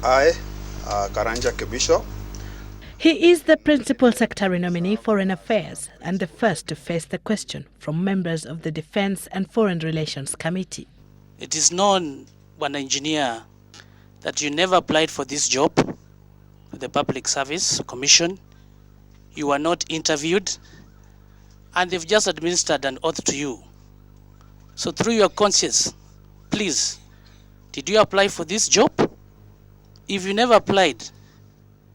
I, Karanja Kibicho. He is the Principal Secretary nominee Foreign Affairs and the first to face the question from members of the Defense and Foreign Relations Committee. It is known, one engineer, that you never applied for this job with the Public Service Commission. You were not interviewed, and they've just administered an oath to you. So through your conscience, please, did you apply for this job? If you never applied,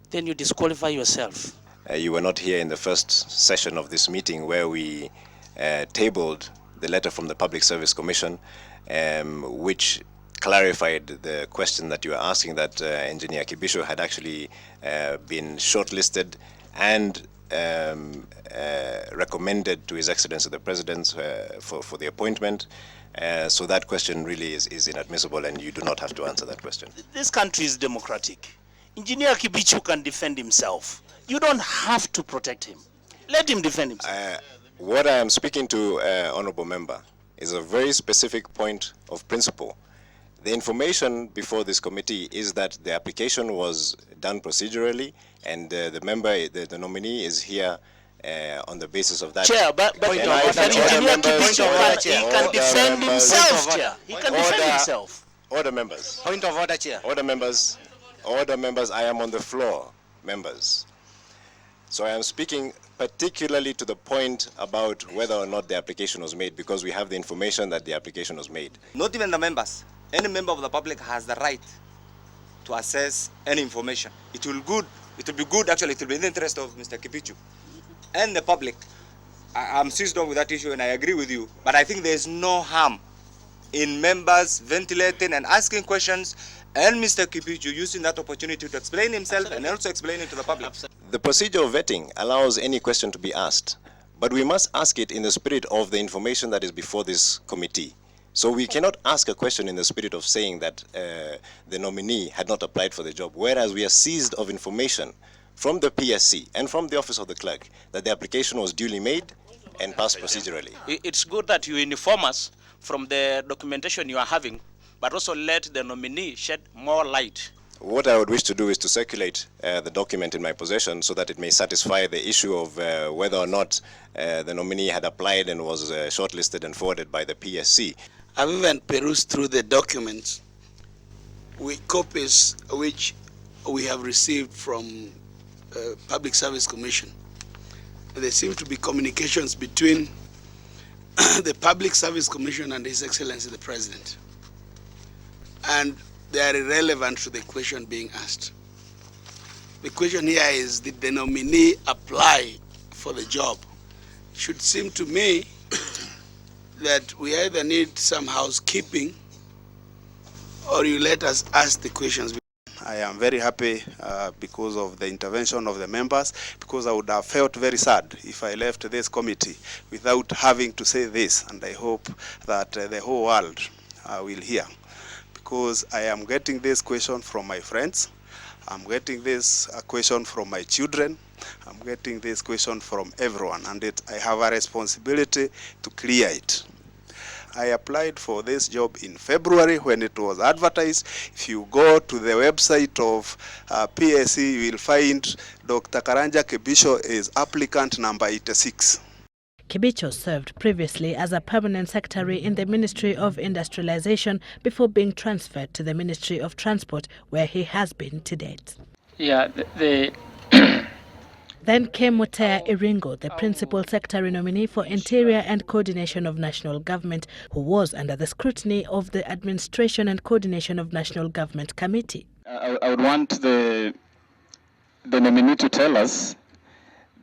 then you disqualify yourself. You were not here in the first session of this meeting where we tabled the letter from the Public Service Commission, which clarified the question that you were asking, that Engineer Kibicho had actually been shortlisted and recommended to His Excellency the President for the appointment. So that question really is inadmissible, and you do not have to answer that question. This country is democratic. Engineer Kibicho can defend himself. You don't have to protect him. Let him defend himself. What I am speaking to, Honorable Member, is a very specific point of principle. The information before this committee is that the application was done procedurally, and the member, the nominee, is here on the basis of that. Chair, but Engineer Kibicho, he can defend himself, Chair. He can defend himself. Order, members. Point of order, Chair. Order, members. Order, members. I am on the floor, members. So I am speaking particularly to the point about whether or not the application was made, because we have the information that the application was made. Not even the members. Any member of the public has the right to access any information. It will be good, actually, it will be in the interest of Mr. Kibicho and the public. I'm seized on with that issue, and I agree with you. But I think there is no harm in members ventilating and asking questions, and Mr. Kibicho using that opportunity to explain himself and also explain it to the public. The procedure of vetting allows any question to be asked, but we must ask it in the spirit of the information that is before this committee. So we cannot ask a question in the spirit of saying that the nominee had not applied for the job, whereas we are seized of information from the PSC and from the Office of the Clerk that the application was duly made and passed procedurally. It's good that you inform us from the documentation you are having, but also let the nominee shed more light. What I would wish to do is to circulate the document in my possession so that it may satisfy the issue of whether or not the nominee had applied and was shortlisted and forwarded by the PSC. I've even perused through the documents with copies which we have received from Public Service Commission. There seem to be communications between the Public Service Commission and His Excellency the President, and they are irrelevant to the question being asked. The question here is, did the nominee apply for the job? It should seem to me that we either need some housekeeping or you let us ask the questions. I am very happy because of the intervention of the members, because I would have felt very sad if I left this committee without having to say this, and I hope that the whole world will hear. Because I am getting this question from my friends, I'm getting this question from my children, I'm getting this question from everyone, and I have a responsibility to clear it. I applied for this job in February when it was advertised. If you go to the website of PSC, you will find Dr. Karanja Kibicho is applicant number 86. Kibicho served previously as a permanent secretary in the Ministry of Industrialization before being transferred to the Ministry of Transport, where he has been to date. Yeah, Then came Mutea Iringo, the Principal Secretary nominee for Interior and Coordination of National Government, who was under the scrutiny of the Administration and Coordination of National Government Committee. I would want the nominee to tell us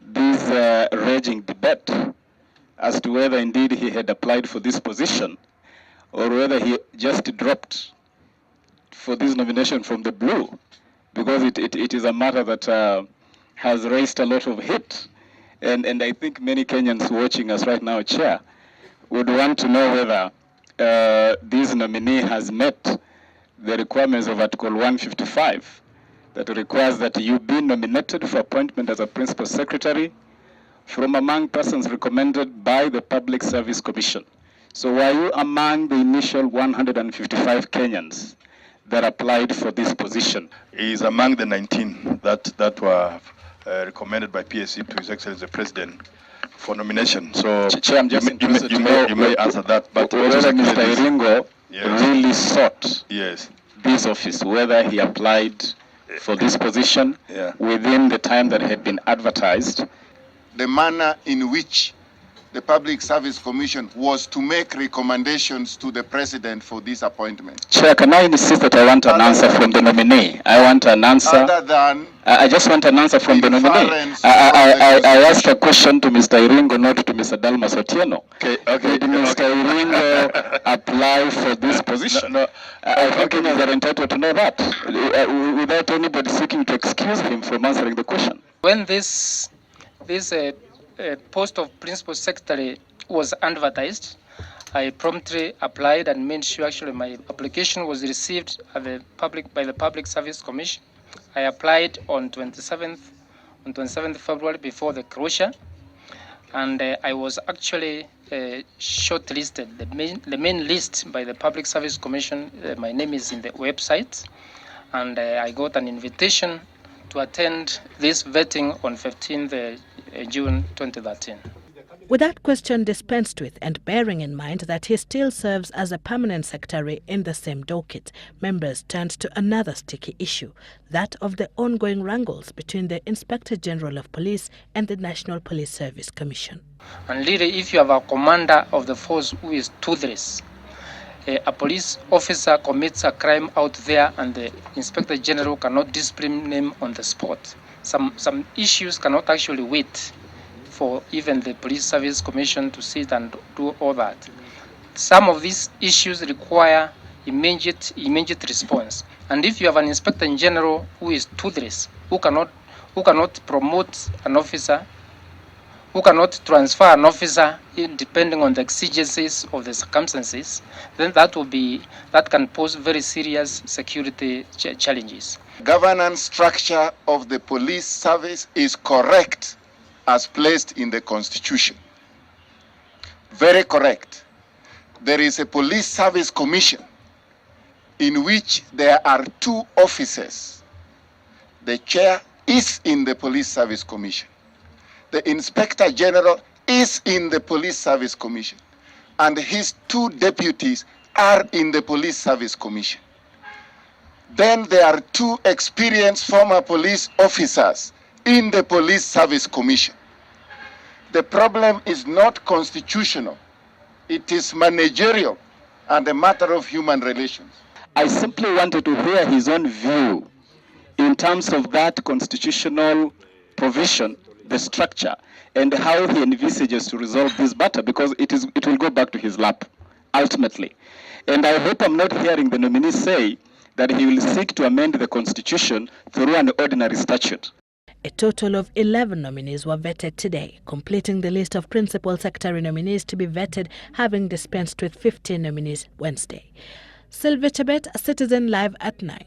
this raging debate as to whether indeed he had applied for this position or whether he just dropped for this nomination from the blue, because it is a matter that has raised a lot of hate. And I think many Kenyans watching us right now, Chair, would want to know whether this nominee has met the requirements of Article 155 that requires that you be nominated for appointment as a Principal Secretary from among persons recommended by the Public Service Commission. So were you among the initial 155 Kenyans that applied for this position. He is among the 19 that were recommended by PSC to His Excellency the President for nomination. So Chair, I'm just interested you to know may answer that. But whether Mr. Iringo Yes. really sought Yes. this office, whether he applied for this position within the time that had been advertised. The manner in which the Public Service Commission was to make recommendations to the President for this appointment. Chair, can I insist that I want an answer from the nominee? I want an answer. Other than I just want an answer from the nominee. I asked a question to Mr. Iringo, not to Mr. Dalmas Otieno. Okay. Did Mr. Iringo apply for this position? No. I think Kenyans are entitled to know that, without anybody seeking to excuse him from answering the question. When this post of Principal Secretary was advertised, I promptly applied and made sure actually my application was received by the Public Service Commission. I applied on 27th February before the closure, and I was actually shortlisted. The main list by the Public Service Commission, my name is in the website, and I got an invitation to attend this vetting on 15th June 2013. With that question dispensed with and bearing in mind that he still serves as a permanent secretary in the same docket, members turned to another sticky issue, that of the ongoing wrangles between the Inspector General of Police and the National Police Service Commission. And really, if you have a commander of the force who is toothless, a police officer commits a crime out there and the Inspector General cannot discipline him on the spot. Some issues cannot actually wait for even the Police Service Commission to sit and do all that. Some of these issues require immediate response. And if you have an Inspector General who is toothless, who cannot promote an officer, who cannot transfer an officer depending on the exigencies of the circumstances, then that can pose very serious security challenges. governance structure of the police service is correct as placed in the Constitution. Very correct. There is a Police Service Commission in which there are two officers. The chair is in the Police Service Commission. The Inspector General is in the Police Service Commission. And his two deputies are in the Police Service Commission. Then there are two experienced former police officers in the Police Service Commission. The problem is not constitutional. It is managerial and a matter of human relations. I simply wanted to hear his own view in terms of that constitutional provision, the structure, and how he envisages to resolve this matter, because it will go back to his lap, ultimately. And I hope I'm not hearing the nominee say that he will seek to amend the Constitution through an ordinary statute. A total of 11 nominees were vetted today, completing the list of Principal Secretary nominees to be vetted, having dispensed with 15 nominees Wednesday. Sylvia Chebet, Citizen Live at 9.